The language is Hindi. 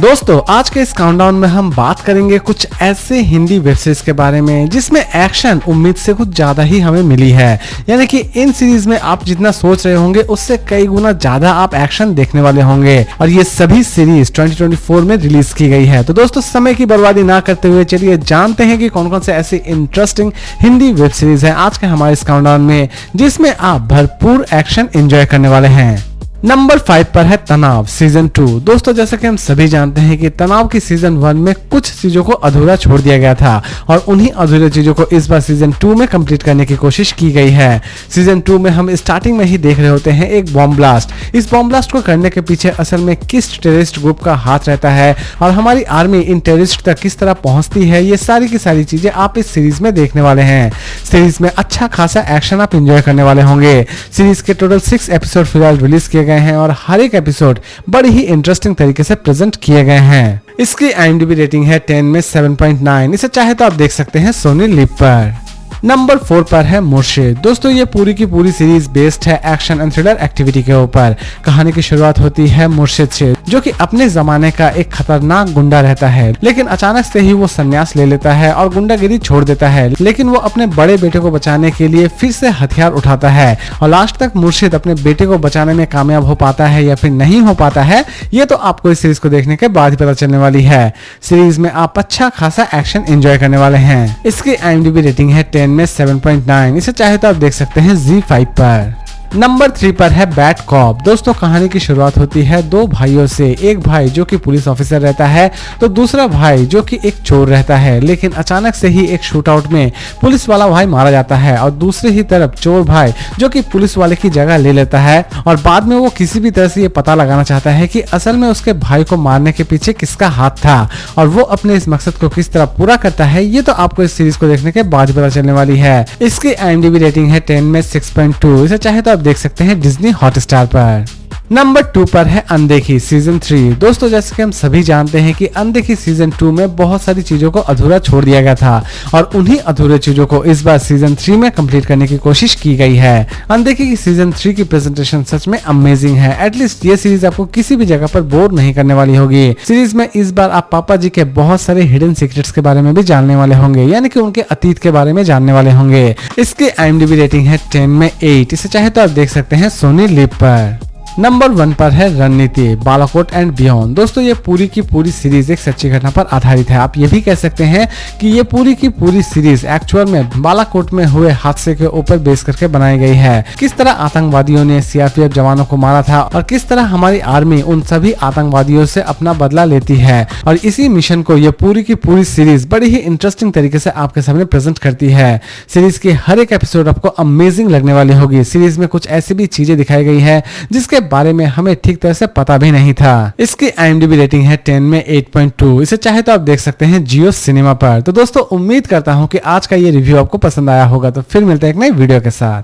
दोस्तों आज के इस काउंटडाउन में हम बात करेंगे कुछ ऐसे हिंदी वेब सीरीज के बारे में जिसमें एक्शन उम्मीद से कुछ ज्यादा ही हमें मिली है। यानी कि इन सीरीज में आप जितना सोच रहे होंगे उससे कई गुना ज्यादा आप एक्शन देखने वाले होंगे और ये सभी सीरीज 2024 में रिलीज की गई है। तो दोस्तों समय की बर्बादी ना करते हुए चलिए जानते हैं कि कौन कौन से ऐसी इंटरेस्टिंग हिंदी वेब सीरीज है आज के हमारे इस काउंटडाउन में जिसमें आप भरपूर एक्शन एंजॉय करने वाले हैं। नंबर 5 पर है तनाव सीजन 2। दोस्तों जैसा कि हम सभी जानते हैं कि तनाव की सीजन 1 में कुछ चीजों को अधूरा छोड़ दिया गया था और उन्हीं अधूरे चीजों को इस बार सीजन 2 में कंप्लीट करने की कोशिश की गई है। सीजन 2 में हम स्टार्टिंग में ही देख रहे होते हैं एक बॉम्ब ब्लास्ट। इस बॉम्ब ब्लास्ट को करने के पीछे असल में किस टेररिस्ट ग्रुप का हाथ रहता है और हमारी आर्मी इन टेररिस्ट तक किस तरह पहुंचती है, ये सारी की सारी चीजें आप इस सीरीज में देखने वाले हैं। सीरीज में अच्छा खासा एक्शन आप एंजॉय करने वाले होंगे। सीरीज के टोटल 6 एपिसोड फिलहाल रिलीज किए गए हैं और हर एक एपिसोड बड़ी ही इंटरेस्टिंग तरीके से प्रेजेंट किए गए हैं। इसकी IMDb रेटिंग है 10 में 7.9। इसे चाहे तो आप देख सकते हैं सोनी लिव पर। नंबर 4 पर है मुर्शिद। दोस्तों ये पूरी की पूरी सीरीज बेस्ड है एक्शन एंड थ्रिलर एक्टिविटी के ऊपर। कहानी की शुरुआत होती है मुर्शिद से जो कि अपने जमाने का एक खतरनाक गुंडा रहता है, लेकिन अचानक से ही वो संन्यास ले लेता है और गुंडागिरी छोड़ देता है। लेकिन वो अपने बड़े बेटे को बचाने के लिए फिर से हथियार उठाता है और लास्ट तक मुर्शिद अपने बेटे को बचाने में कामयाब हो पाता है या फिर नहीं हो पाता है, ये तो आपको इस सीरीज को देखने के बाद ही पता चलने वाली है। सीरीज में आप अच्छा खासा एक्शन एंजॉय करने वाले हैं। इसकी IMDb रेटिंग है 10 में 7.9। इसे चाहे तो आप देख सकते हैं ZEE5 पर। नंबर 3 पर है बैड कॉप। दोस्तों कहानी की शुरुआत होती है दो भाइयों से। एक भाई जो कि पुलिस ऑफिसर रहता है तो दूसरा भाई जो कि एक चोर रहता है, लेकिन अचानक से ही एक शूट आउट में पुलिस वाला भाई मारा जाता है और दूसरी ही तरफ चोर भाई जो कि पुलिस वाले की जगह ले लेता है और बाद में वो किसी भी तरह से ये पता लगाना चाहता है कि असल में उसके भाई को मारने के पीछे किसका हाथ था और वो अपने इस मकसद को किस तरह पूरा करता है, ये तो आपको इस सीरीज को देखने के बाद पता चलने वाली है। इसकी IMDb रेटिंग है 10 में 6.2। इसे चाहे तो आप देख सकते हैं डिज्नी हॉटस्टार पर। नंबर 2 पर है अनदेखी सीजन 3। दोस्तों जैसे कि हम सभी जानते हैं कि अनदेखी सीजन 2 में बहुत सारी चीजों को अधूरा छोड़ दिया गया था और उन्हीं अधूरे चीजों को इस बार सीजन 3 में कंप्लीट करने की कोशिश की गई है। अनदेखी की सीजन 3 की प्रेजेंटेशन सच में अमेजिंग है। एटलीस्ट ये सीरीज आपको किसी भी जगह पर बोर नहीं करने वाली होगी। सीरीज में इस बार आप पापा जी के बहुत सारे हिडन सीक्रेट्स के बारे में भी जानने वाले होंगे, यानी कि उनके अतीत के बारे में जानने वाले होंगे। इसकी IMDb रेटिंग है 10 में 8। इसे चाहे तो आप देख सकते हैं सोनी लिव पर। नंबर 1 पर है रणनीति बालाकोट एंड बियॉन्ड। दोस्तों ये पूरी की पूरी सीरीज एक सच्ची घटना पर आधारित है। आप ये भी कह सकते हैं कि ये पूरी की पूरी सीरीज एक्चुअल में बालाकोट में हुए हादसे के ऊपर बेस करके बनाई गई है। किस तरह आतंकवादियों ने CRPF जवानों को मारा था और किस तरह हमारी आर्मी उन सभी आतंकवादियों से अपना बदला लेती है और इसी मिशन को ये पूरी की पूरी सीरीज बड़ी ही इंटरेस्टिंग तरीके से आपके सामने प्रेजेंट करती है। सीरीज की हर एक एपिसोड आपको अमेजिंग लगने वाली होगी। सीरीज में कुछ ऐसी भी चीजें दिखाई गई है जिसके बारे में हमें ठीक तरह से पता भी नहीं था। इसकी IMDb रेटिंग है 10 में 8.2। इसे चाहे तो आप देख सकते हैं जियो सिनेमा पर। तो दोस्तों उम्मीद करता हूं कि आज का ये रिव्यू आपको पसंद आया होगा। तो फिर मिलते हैं एक नई वीडियो के साथ।